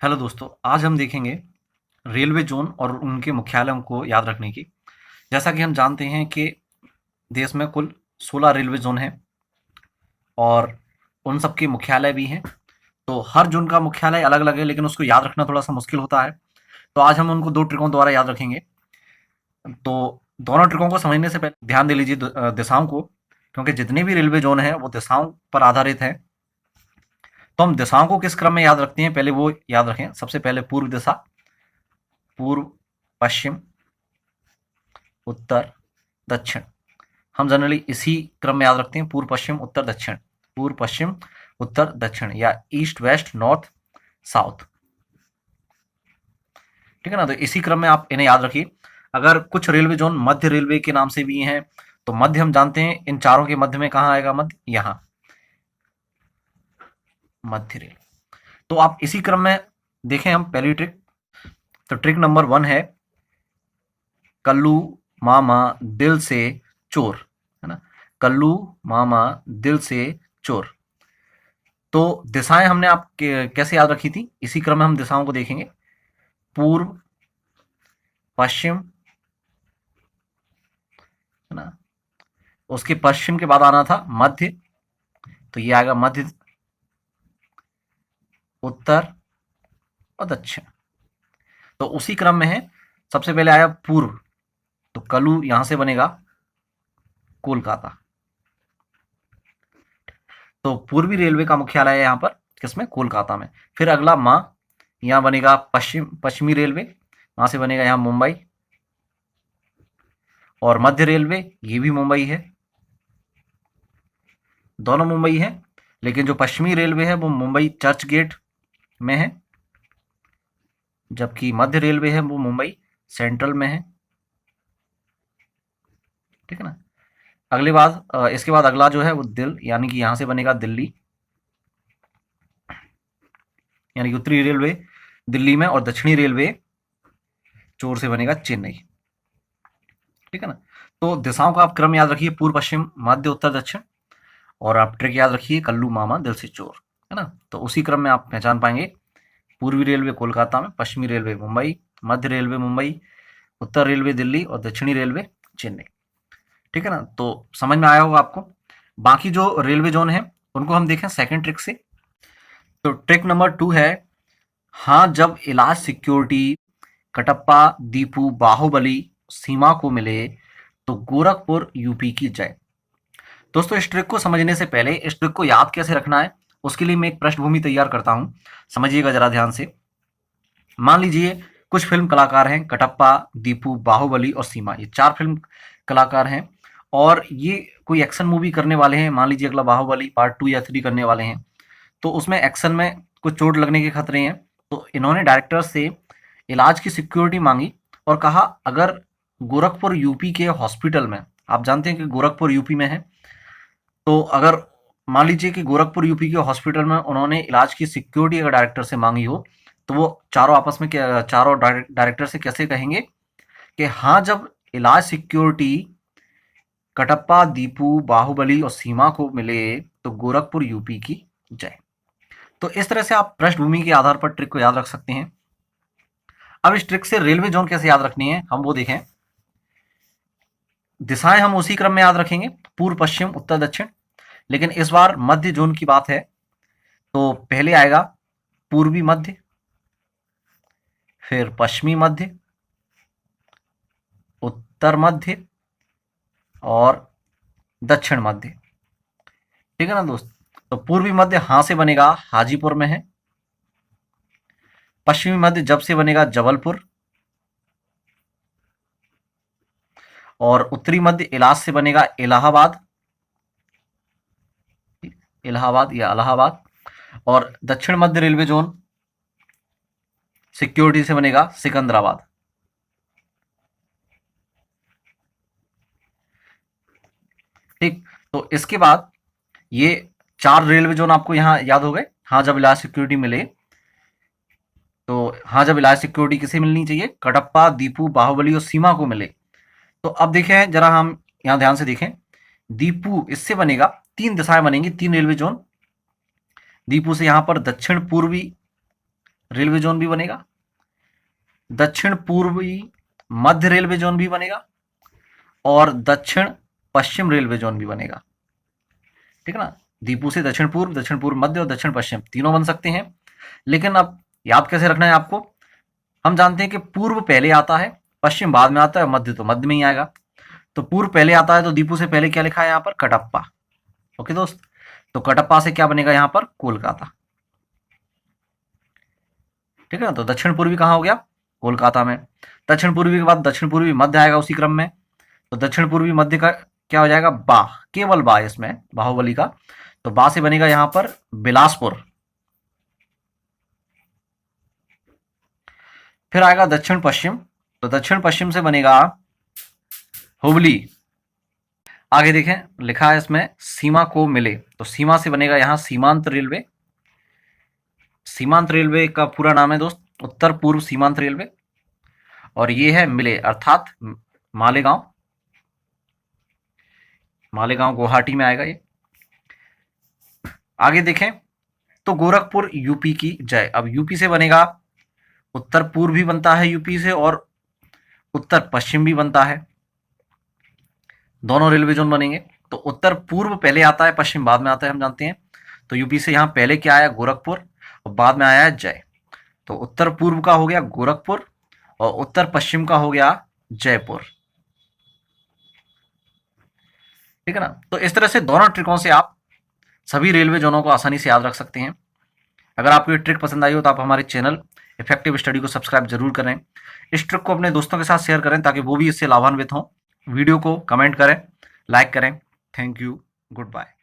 Hello दोस्तों, आज हम देखेंगे रेलवे जोन और उनके मुख्यालयों को याद रखने की। जैसा कि हम जानते हैं कि देश में कुल 16 रेलवे जोन हैं और उन सब के मुख्यालय भी हैं। तो हर जोन का मुख्यालय अलग अलग है, लेकिन उसको याद रखना थोड़ा सा मुश्किल होता है। तो आज हम उनको दो ट्रिकों द्वारा याद रखेंगे। तो दोनों ट्रिकों को समझने से पहले ध्यान दे लीजिए दिशाओं को, क्योंकि जितने भी रेलवे जोन हैं वो दिशाओं पर आधारित हैं। तो हम दिशाओं को किस क्रम में याद रखते हैं, पहले वो याद रखें। सबसे पहले पूर्व दिशा, पूर्व, पश्चिम, उत्तर, दक्षिण। हम जनरली इसी क्रम में याद रखते हैं, पूर्व पश्चिम उत्तर दक्षिण, पूर्व पश्चिम उत्तर दक्षिण, या ईस्ट वेस्ट नॉर्थ साउथ। ठीक है ना। तो इसी क्रम में आप इन्हें याद रखिए। अगर कुछ रेलवे जोन मध्य रेलवे के नाम से भी हैं, तो मध्य हम जानते हैं इन चारों के मध्य में कहाँ आएगा, मध्य यहाँ, मध्य रेल। तो आप इसी क्रम में देखें हम पहली ट्रिक। तो ट्रिक नंबर 1 है कल्लू मामा दिल से चोर, है ना। कल्लू मामा दिल से चोर। तो दिशाएं हमने आप कैसे याद रखी थी, इसी क्रम में हम दिशाओं को देखेंगे। पूर्व, पश्चिम, है ना। उसके पश्चिम के बाद आना था मध्य, तो ये आएगा मध्य, उत्तर और दक्षिण। तो उसी क्रम में है। सबसे पहले आया पूर्व, तो कलू यहां से बनेगा कोलकाता। तो पूर्वी रेलवे का मुख्यालय है यहाँ पर, किसमें, कोलकाता में। फिर अगला माँ, यहाँ बनेगा पश्चिमी रेलवे, वहां से बनेगा यहाँ मुंबई। और मध्य रेलवे, ये भी मुंबई है, दोनों मुंबई है। लेकिन जो पश्चिमी रेलवे है वो मुंबई चर्च गेट में है, जबकि मध्य रेलवे है वो मुंबई सेंट्रल में है। ठीक है ना। इसके बाद अगला जो है वो दिल, यानी कि यहां से बनेगा दिल्ली, यानी कि उत्तरी रेलवे दिल्ली में, और दक्षिणी रेलवे चोर से बनेगा चेन्नई। ठीक है ना। तो दिशाओं का आप क्रम याद रखिए, पूर्व पश्चिम मध्य उत्तर दक्षिण। और आप ट्रिक याद रखिए, कल्लू मामा दिल से चोर, है ना। तो उसी क्रम में आप पहचान पाएंगे। पूर्वी रेलवे कोलकाता में, पश्चिमी रेलवे मुंबई, मध्य रेलवे मुंबई, उत्तर रेलवे दिल्ली और दक्षिणी रेलवे चेन्नई। ठीक है ना। तो समझ में आया होगा आपको। बाकी जो रेलवे जोन है उनको हम देखें सेकंड ट्रिक से। तो ट्रिक नंबर 2 है, हाँ जब इलाज सिक्योरिटी कटप्पा दीपू बाहुबली सीमा को मिले तो गोरखपुर यूपी की जय। दोस्तों, इस ट्रिक को समझने से पहले इस ट्रिक को याद कैसे रखना है, उसके लिए मैं एक पृष्ठभूमि तैयार करता हूं। समझिएगा जरा ध्यान से। मान लीजिए कुछ फिल्म कलाकार हैं, कटप्पा, दीपू, बाहुबली और सीमा, ये 4 फिल्म कलाकार हैं। और ये कोई एक्शन मूवी करने वाले हैं। मान लीजिए अगला बाहुबली पार्ट 2 या 3 करने वाले हैं। तो उसमें एक्शन में कुछ चोट लगने के खतरे हैं। तो इन्होंने डायरेक्टर से इलाज की सिक्योरिटी मांगी और कहा, अगर गोरखपुर यूपी के हॉस्पिटल में, आप जानते हैं कि गोरखपुर यूपी में है, तो अगर मान लीजिए कि गोरखपुर यूपी के हॉस्पिटल में उन्होंने इलाज की सिक्योरिटी अगर डायरेक्टर से मांगी हो, तो वो चारों आपस में चारों डायरेक्टर से कैसे कहेंगे कि हाँ जब इलाज सिक्योरिटी कटप्पा दीपू बाहुबली और सीमा को मिले तो गोरखपुर यूपी की जय। तो इस तरह से आप पृष्ठभूमि के आधार पर ट्रिक को याद रख सकते हैं। अब इस ट्रिक से रेलवे जोन कैसे याद रखनी है हम वो देखें। दिशाएं हम उसी क्रम में याद रखेंगे, पूर्व पश्चिम उत्तर दक्षिण। लेकिन इस बार मध्य जोन की बात है, तो पहले आएगा पूर्वी मध्य, फिर पश्चिमी मध्य, उत्तर मध्य और दक्षिण मध्य। ठीक है ना दोस्त। तो पूर्वी मध्य हां से बनेगा हाजीपुर में है, पश्चिमी मध्य जब से बनेगा जबलपुर, और उत्तरी मध्य इलाज से बनेगा इलाहाबाद, इलाहाबाद या इलाहाबाद। और दक्षिण मध्य रेलवे जोन सिक्योरिटी से बनेगा सिकंदराबाद। ठीक। तो इसके बाद ये 4 रेलवे जोन आपको यहां याद हो गए। हाँ जब इलाज सिक्योरिटी मिले, तो हाँ जब इलाज सिक्योरिटी किसे मिलनी चाहिए, कटप्पा दीपू बाहुबली और सीमा को मिले। तो अब देखें जरा, हम यहां ध्यान से देखें। दीपू, इससे बनेगा 3 दिशाएं बनेंगी, 3 रेलवे जोन। दीपू से यहां पर दक्षिण पूर्वी रेलवे जोन भी बनेगा, दक्षिण पूर्वी मध्य रेलवे जोन भी बनेगा और दक्षिण पश्चिम रेलवे जोन भी बनेगा। ठीक है ना, दीपू से दक्षिण पूर्व मध्य और दक्षिण पश्चिम तीनों बन सकते हैं। लेकिन अब याद कैसे रखना है आपको, हम जानते हैं कि पूर्व पहले आता है, पश्चिम बाद में आता है, मध्य तो मध्य में ही आएगा। तो पूर्व पहले आता है तो दीपू से पहले क्या लिखा है यहाँ पर, कटप्पा। ओके दोस्त, तो कटप्पा से क्या बनेगा यहाँ पर, कोलकाता। ठीक है ना, तो दक्षिण पूर्वी कहाँ हो गया, कोलकाता में। दक्षिण पूर्वी के बाद दक्षिण पूर्वी मध्य आएगा उसी क्रम में, तो दक्षिण पूर्वी मध्य का क्या हो जाएगा, बा, केवल बा इसमें, बाहुबली का। तो बा से बनेगा यहां पर बिलासपुर। फिर आएगा दक्षिण पश्चिम, तो दक्षिण पश्चिम से बनेगा हुबली। आगे देखें लिखा है इसमें सीमा को मिले, तो सीमा से बनेगा यहां सीमांत रेलवे। सीमांत रेलवे का पूरा नाम है दोस्त उत्तर पूर्व सीमांत रेलवे, और ये है मिले अर्थात मालेगांव। मालेगांव गुवाहाटी में आएगा ये। आगे देखें तो गोरखपुर यूपी की जय। अब यूपी से बनेगा उत्तर पूर्व भी बनता है यूपी से और उत्तर पश्चिम भी बनता है, दोनों रेलवे जोन बनेंगे। तो उत्तर पूर्व पहले आता है, पश्चिम बाद में आता है, हम जानते हैं। तो यूपी से यहां पहले क्या आया, गोरखपुर, और बाद में आया है जय। तो उत्तर पूर्व का हो गया गोरखपुर और उत्तर पश्चिम का हो गया जयपुर। ठीक है ना, तो इस तरह से दोनों ट्रिकों से आप सभी रेलवे जोनों को आसानी से याद रख सकते हैं। अगर आपको ये ट्रिक पसंद आई हो तो आप हमारे चैनल इफेक्टिव स्टडी को सब्सक्राइब जरूर करें। इस ट्रिक को अपने दोस्तों के साथ शेयर करें ताकि वो भी इससे लाभान्वित हों। वीडियो को कमेंट करें, लाइक करें। Thank you, good bye.